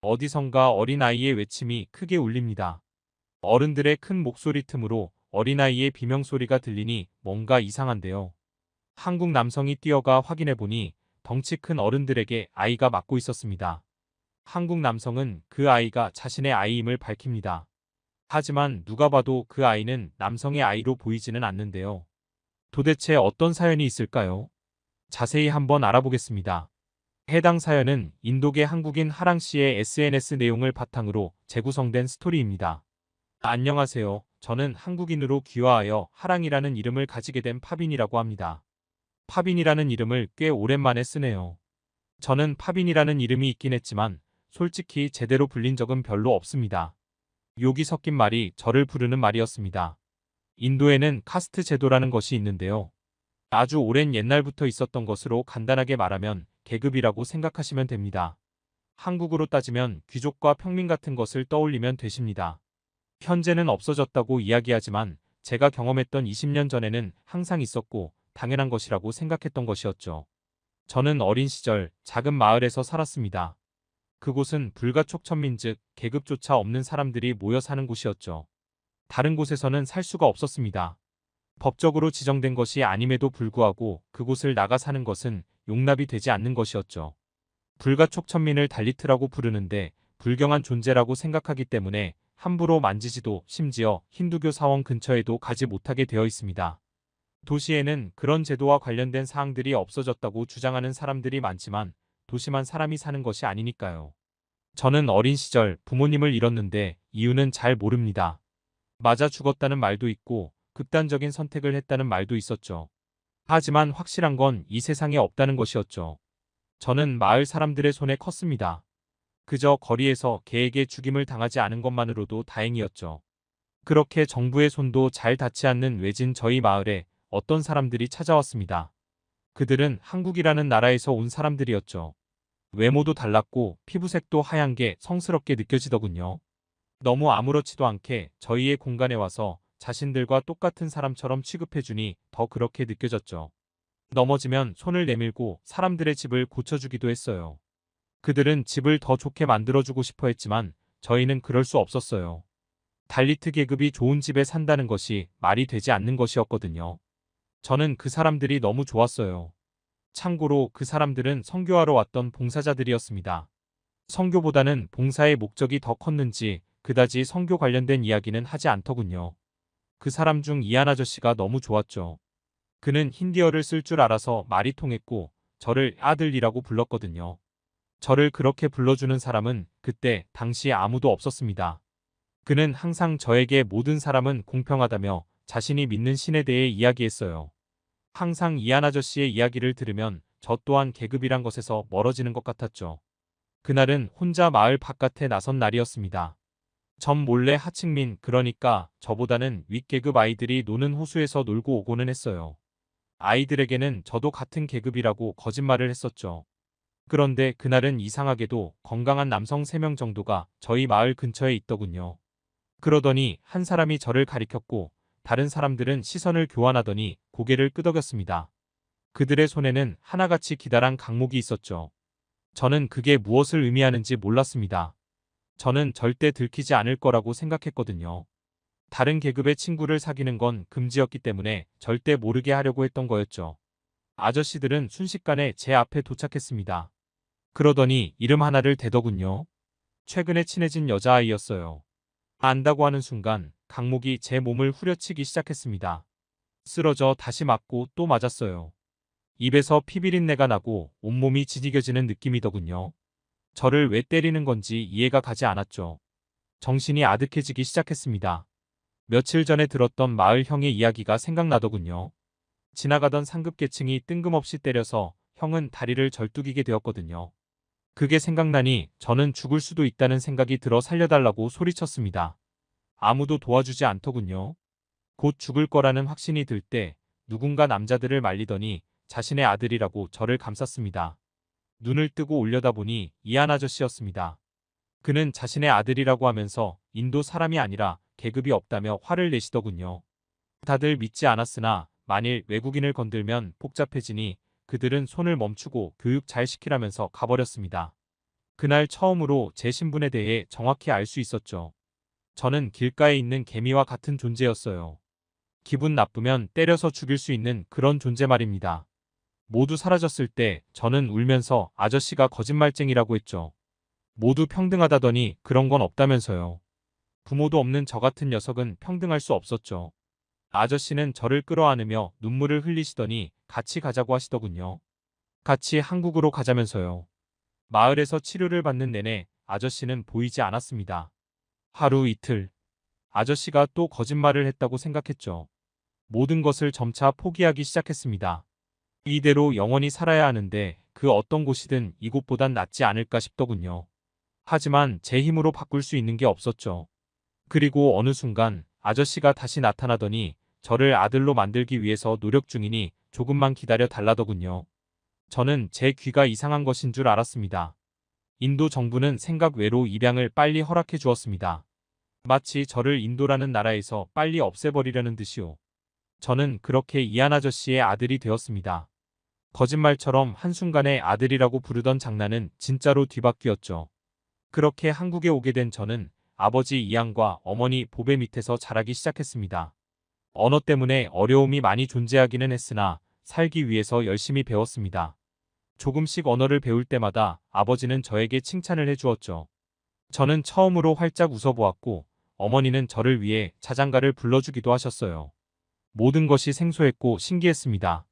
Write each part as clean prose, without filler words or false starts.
어디선가 어린아이의 외침이 크게 울립니다. 어른들의 큰 목소리 틈으로 어린아이의 비명소리가 들리니 뭔가 이상한데요. 한국 남성이 뛰어가 확인해보니 덩치 큰 어른들에게 아이가 맞고 있었습니다. 한국 남성은 그 아이가 자신의 아이임을 밝힙니다. 하지만 누가 봐도 그 아이는 남성의 아이로 보이지는 않는데요. 도대체 어떤 사연이 있을까요? 자세히 한번 알아보겠습니다. 해당 사연은 인도계 한국인 하랑 씨의 SNS 내용을 바탕으로 재구성된 스토리입니다. 안녕하세요. 저는 한국인으로 귀화하여 하랑이라는 이름을 가지게 된 파빈이라고 합니다. 파빈이라는 이름을 꽤 오랜만에 쓰네요. 저는 파빈이라는 이름이 있긴 했지만 솔직히 제대로 불린 적은 별로 없습니다. 욕이 섞인 말이 저를 부르는 말이었습니다. 인도에는 카스트 제도라는 것이 있는데요. 아주 오랜 옛날부터 있었던 것으로 간단하게 말하면 계급이라고 생각하시면 됩니다. 한국으로 따지면 귀족과 평민 같은 것을 떠올리면 되십니다. 현재는 없어졌다고 이야기하지만 제가 경험했던 20년 전에는 항상 있었고 당연한 것이라고 생각했던 것이었죠. 저는 어린 시절 작은 마을에서 살았습니다. 그곳은 불가촉천민 즉 계급조차 없는 사람들이 모여 사는 곳이었죠. 다른 곳에서는 살 수가 없었습니다. 법적으로 지정된 것이 아님에도 불구하고 그곳을 나가 사는 것은 용납이 되지 않는 것이었죠. 불가촉천민을 달리트라고 부르는데 불경한 존재라고 생각하기 때문에 함부로 만지지도 심지어 힌두교 사원 근처에도 가지 못하게 되어 있습니다. 도시에는 그런 제도와 관련된 사항들이 없어졌다고 주장하는 사람들이 많지만 도시만 사람이 사는 것이 아니니까요. 저는 어린 시절 부모님을 잃었는데 이유는 잘 모릅니다. 맞아 죽었다는 말도 있고 극단적인 선택을 했다는 말도 있었죠. 하지만 확실한 건 이 세상에 없다는 것이었죠. 저는 마을 사람들의 손에 컸습니다. 그저 거리에서 개에게 죽임을 당하지 않은 것만으로도 다행이었죠. 그렇게 정부의 손도 잘 닿지 않는 외진 저희 마을에 어떤 사람들이 찾아왔습니다. 그들은 한국이라는 나라에서 온 사람들이었죠. 외모도 달랐고 피부색도 하얀 게 성스럽게 느껴지더군요. 너무 아무렇지도 않게 저희의 공간에 와서 자신들과 똑같은 사람처럼 취급해주니 더 그렇게 느껴졌죠. 넘어지면 손을 내밀고 사람들의 집을 고쳐주기도 했어요. 그들은 집을 더 좋게 만들어주고 싶어 했지만 저희는 그럴 수 없었어요. 달리트 계급이 좋은 집에 산다는 것이 말이 되지 않는 것이었거든요. 저는 그 사람들이 너무 좋았어요. 참고로 그 사람들은 선교하러 왔던 봉사자들이었습니다. 선교보다는 봉사의 목적이 더 컸는지 그다지 선교 관련된 이야기는 하지 않더군요. 그 사람 중 이한 아저씨가 너무 좋았죠. 그는 힌디어를 쓸 줄 알아서 말이 통했고 저를 아들이라고 불렀거든요. 저를 그렇게 불러주는 사람은 그때 당시에 아무도 없었습니다. 그는 항상 저에게 모든 사람은 공평하다며 자신이 믿는 신에 대해 이야기했어요. 항상 이한 아저씨의 이야기를 들으면 저 또한 계급이란 것에서 멀어지는 것 같았죠. 그날은 혼자 마을 바깥에 나선 날이었습니다. 전 몰래 하층민 그러니까 저보다는 윗계급 아이들이 노는 호수에서 놀고 오고는 했어요. 아이들에게는 저도 같은 계급이라고 거짓말을 했었죠. 그런데 그날은 이상하게도 건강한 남성 3명 정도가 저희 마을 근처에 있더군요. 그러더니 한 사람이 저를 가리켰고 다른 사람들은 시선을 교환하더니 고개를 끄덕였습니다. 그들의 손에는 하나같이 기다란 강목이 있었죠. 저는 그게 무엇을 의미하는지 몰랐습니다. 저는 절대 들키지 않을 거라고 생각했거든요. 다른 계급의 친구를 사귀는 건 금지였기 때문에 절대 모르게 하려고 했던 거였죠. 아저씨들은 순식간에 제 앞에 도착했습니다. 그러더니 이름 하나를 대더군요. 최근에 친해진 여자아이였어요. 안다고 하는 순간 강목이 제 몸을 후려치기 시작했습니다. 쓰러져 다시 맞고 또 맞았어요. 입에서 피비린내가 나고 온몸이 지지겨지는 느낌이더군요. 저를 왜 때리는 건지 이해가 가지 않았죠. 정신이 아득해지기 시작했습니다. 며칠 전에 들었던 마을 형의 이야기가 생각나더군요. 지나가던 상급계층이 뜬금없이 때려서 형은 다리를 절뚝이게 되었거든요. 그게 생각나니 저는 죽을 수도 있다는 생각이 들어 살려달라고 소리쳤습니다. 아무도 도와주지 않더군요. 곧 죽을 거라는 확신이 들 때 누군가 남자들을 말리더니 자신의 아들이라고 저를 감쌌습니다. 눈을 뜨고 올려다보니 이한 아저씨였습니다. 그는 자신의 아들이라고 하면서 인도 사람이 아니라 계급이 없다며 화를 내시더군요. 다들 믿지 않았으나 만일 외국인을 건들면 복잡해지니 그들은 손을 멈추고 교육 잘 시키라면서 가버렸습니다. 그날 처음으로 제 신분에 대해 정확히 알 수 있었죠. 저는 길가에 있는 개미와 같은 존재였어요. 기분 나쁘면 때려서 죽일 수 있는 그런 존재 말입니다. 모두 사라졌을 때 저는 울면서 아저씨가 거짓말쟁이라고 했죠. 모두 평등하다더니 그런 건 없다면서요. 부모도 없는 저 같은 녀석은 평등할 수 없었죠. 아저씨는 저를 끌어안으며 눈물을 흘리시더니 같이 가자고 하시더군요. 같이 한국으로 가자면서요. 마을에서 치료를 받는 내내 아저씨는 보이지 않았습니다. 하루 이틀. 아저씨가 또 거짓말을 했다고 생각했죠. 모든 것을 점차 포기하기 시작했습니다. 이대로 영원히 살아야 하는데 그 어떤 곳이든 이곳보단 낫지 않을까 싶더군요. 하지만 제 힘으로 바꿀 수 있는 게 없었죠. 그리고 어느 순간 아저씨가 다시 나타나더니 저를 아들로 만들기 위해서 노력 중이니 조금만 기다려 달라더군요. 저는 제 귀가 이상한 것인 줄 알았습니다. 인도 정부는 생각 외로 입양을 빨리 허락해 주었습니다. 마치 저를 인도라는 나라에서 빨리 없애버리려는 듯이요. 저는 그렇게 이한 아저씨의 아들이 되었습니다. 거짓말처럼 한순간에 아들이라고 부르던 장난은 진짜로 뒤바뀌었죠. 그렇게 한국에 오게 된 저는 아버지 이안과 어머니 보배 밑에서 자라기 시작했습니다. 언어 때문에 어려움이 많이 존재하기는 했으나 살기 위해서 열심히 배웠습니다. 조금씩 언어를 배울 때마다 아버지는 저에게 칭찬을 해주었죠. 저는 처음으로 활짝 웃어보았고 어머니는 저를 위해 자장가를 불러주기도 하셨어요. 모든 것이 생소했고 신기했습니다.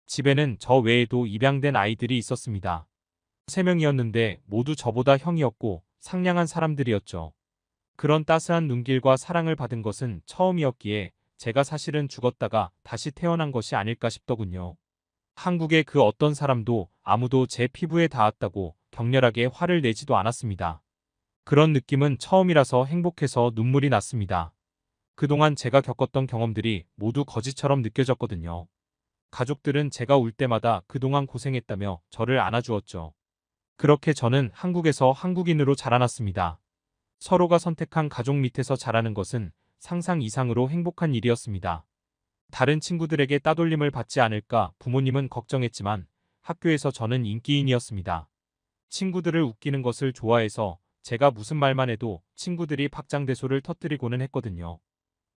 집에는 저 외에도 입양된 아이들이 있었습니다. 3명이었는데 모두 저보다 형이었고 상냥한 사람들이었죠. 그런 따스한 눈길과 사랑을 받은 것은 처음이었기에 제가 사실은 죽었다가 다시 태어난 것이 아닐까 싶더군요. 한국의 그 어떤 사람도 아무도 제 피부에 닿았다고 격렬하게 화를 내지도 않았습니다. 그런 느낌은 처음이라서 행복해서 눈물이 났습니다. 그동안 제가 겪었던 경험들이 모두 거짓처럼 느껴졌거든요. 가족들은 제가 울 때마다 그동안 고생했다며 저를 안아주었죠. 그렇게 저는 한국에서 한국인으로 자라났습니다. 서로가 선택한 가족 밑에서 자라는 것은 상상 이상으로 행복한 일이었습니다. 다른 친구들에게 따돌림을 받지 않을까 부모님은 걱정했지만 학교에서 저는 인기인이었습니다. 친구들을 웃기는 것을 좋아해서 제가 무슨 말만 해도 친구들이 박장대소를 터뜨리고는 했거든요.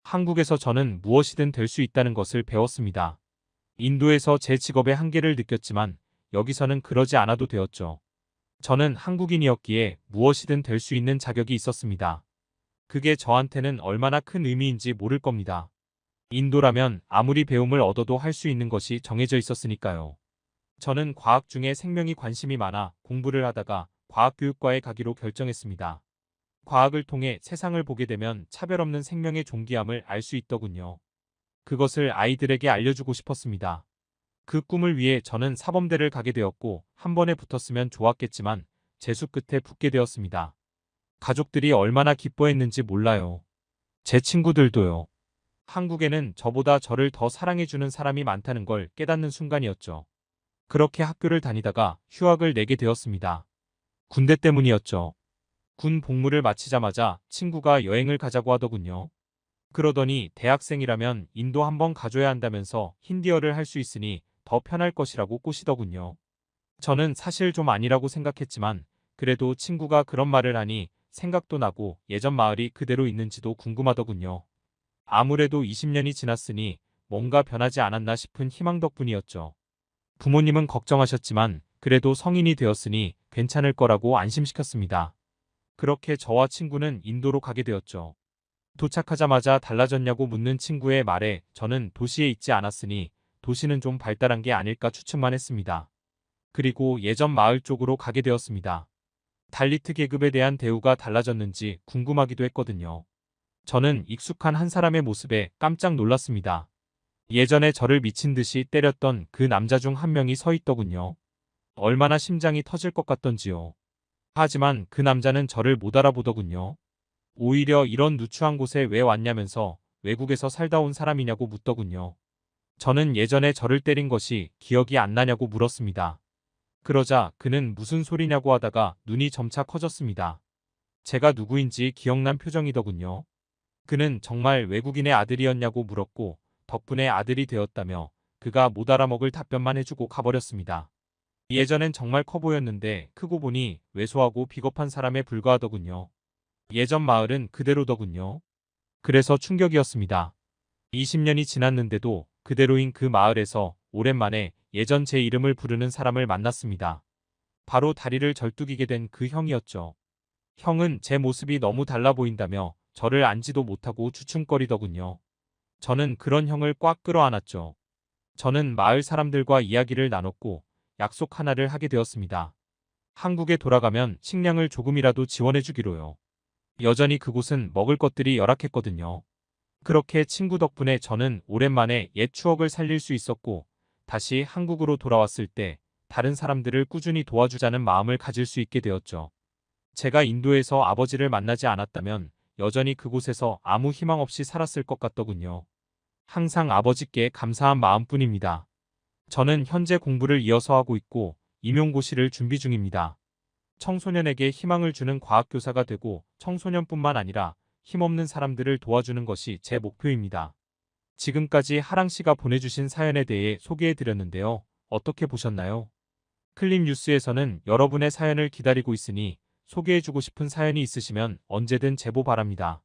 한국에서 저는 무엇이든 될 수 있다는 것을 배웠습니다. 인도에서 제 직업의 한계를 느꼈지만 여기서는 그러지 않아도 되었죠. 저는 한국인이었기에 무엇이든 될 수 있는 자격이 있었습니다. 그게 저한테는 얼마나 큰 의미인지 모를 겁니다. 인도라면 아무리 배움을 얻어도 할 수 있는 것이 정해져 있었으니까요. 저는 과학 중에 생명이 관심이 많아 공부를 하다가 과학교육과에 가기로 결정했습니다. 과학을 통해 세상을 보게 되면 차별 없는 생명의 존귀함을 알 수 있더군요. 그것을 아이들에게 알려주고 싶었습니다. 그 꿈을 위해 저는 사범대를 가게 되었고 한 번에 붙었으면 좋았겠지만 재수 끝에 붙게 되었습니다. 가족들이 얼마나 기뻐했는지 몰라요. 제 친구들도요. 한국에는 저보다 저를 더 사랑해주는 사람이 많다는 걸 깨닫는 순간이었죠. 그렇게 학교를 다니다가 휴학을 내게 되었습니다. 군대 때문이었죠. 군 복무를 마치자마자 친구가 여행을 가자고 하더군요. 그러더니 대학생이라면 인도 한번 가줘야 한다면서 힌디어를 할 수 있으니 더 편할 것이라고 꼬시더군요. 저는 사실 좀 아니라고 생각했지만 그래도 친구가 그런 말을 하니 생각도 나고 예전 마을이 그대로 있는지도 궁금하더군요. 아무래도 20년이 지났으니 뭔가 변하지 않았나 싶은 희망 덕분이었죠. 부모님은 걱정하셨지만 그래도 성인이 되었으니 괜찮을 거라고 안심시켰습니다. 그렇게 저와 친구는 인도로 가게 되었죠. 도착하자마자 달라졌냐고 묻는 친구의 말에 저는 도시에 있지 않았으니 도시는 좀 발달한 게 아닐까 추측만 했습니다. 그리고 예전 마을 쪽으로 가게 되었습니다. 달리트 계급에 대한 대우가 달라졌는지 궁금하기도 했거든요. 저는 익숙한 한 사람의 모습에 깜짝 놀랐습니다. 예전에 저를 미친 듯이 때렸던 그 남자 중 한 명이 서 있더군요. 얼마나 심장이 터질 것 같던지요. 하지만 그 남자는 저를 못 알아보더군요. 오히려 이런 누추한 곳에 왜 왔냐면서 외국에서 살다 온 사람이냐고 묻더군요. 저는 예전에 저를 때린 것이 기억이 안 나냐고 물었습니다. 그러자 그는 무슨 소리냐고 하다가 눈이 점차 커졌습니다. 제가 누구인지 기억난 표정이더군요. 그는 정말 외국인의 아들이었냐고 물었고 덕분에 아들이 되었다며 그가 못 알아먹을 답변만 해주고 가버렸습니다. 예전엔 정말 커 보였는데 크고 보니 왜소하고 비겁한 사람에 불과하더군요. 예전 마을은 그대로더군요. 그래서 충격이었습니다. 20년이 지났는데도 그대로인 그 마을에서 오랜만에 예전 제 이름을 부르는 사람을 만났습니다. 바로 다리를 절뚝이게 된 그 형이었죠. 형은 제 모습이 너무 달라 보인다며 저를 앉지도 못하고 주춤거리더군요. 저는 그런 형을 꽉 끌어안았죠. 저는 마을 사람들과 이야기를 나눴고 약속 하나를 하게 되었습니다. 한국에 돌아가면 식량을 조금이라도 지원해 주기로요. 여전히 그곳은 먹을 것들이 열악했거든요. 그렇게 친구 덕분에 저는 오랜만에 옛 추억을 살릴 수 있었고 다시 한국으로 돌아왔을 때 다른 사람들을 꾸준히 도와주자는 마음을 가질 수 있게 되었죠. 제가 인도에서 아버지를 만나지 않았다면 여전히 그곳에서 아무 희망 없이 살았을 것 같더군요. 항상 아버지께 감사한 마음뿐입니다. 저는 현재 공부를 이어서 하고 있고 임용고시를 준비 중입니다. 청소년에게 희망을 주는 과학교사가 되고 청소년뿐만 아니라 힘없는 사람들을 도와주는 것이 제 목표입니다. 지금까지 하랑 씨가 보내주신 사연에 대해 소개해드렸는데요. 어떻게 보셨나요? 클립 뉴스에서는 여러분의 사연을 기다리고 있으니 소개해주고 싶은 사연이 있으시면 언제든 제보 바랍니다.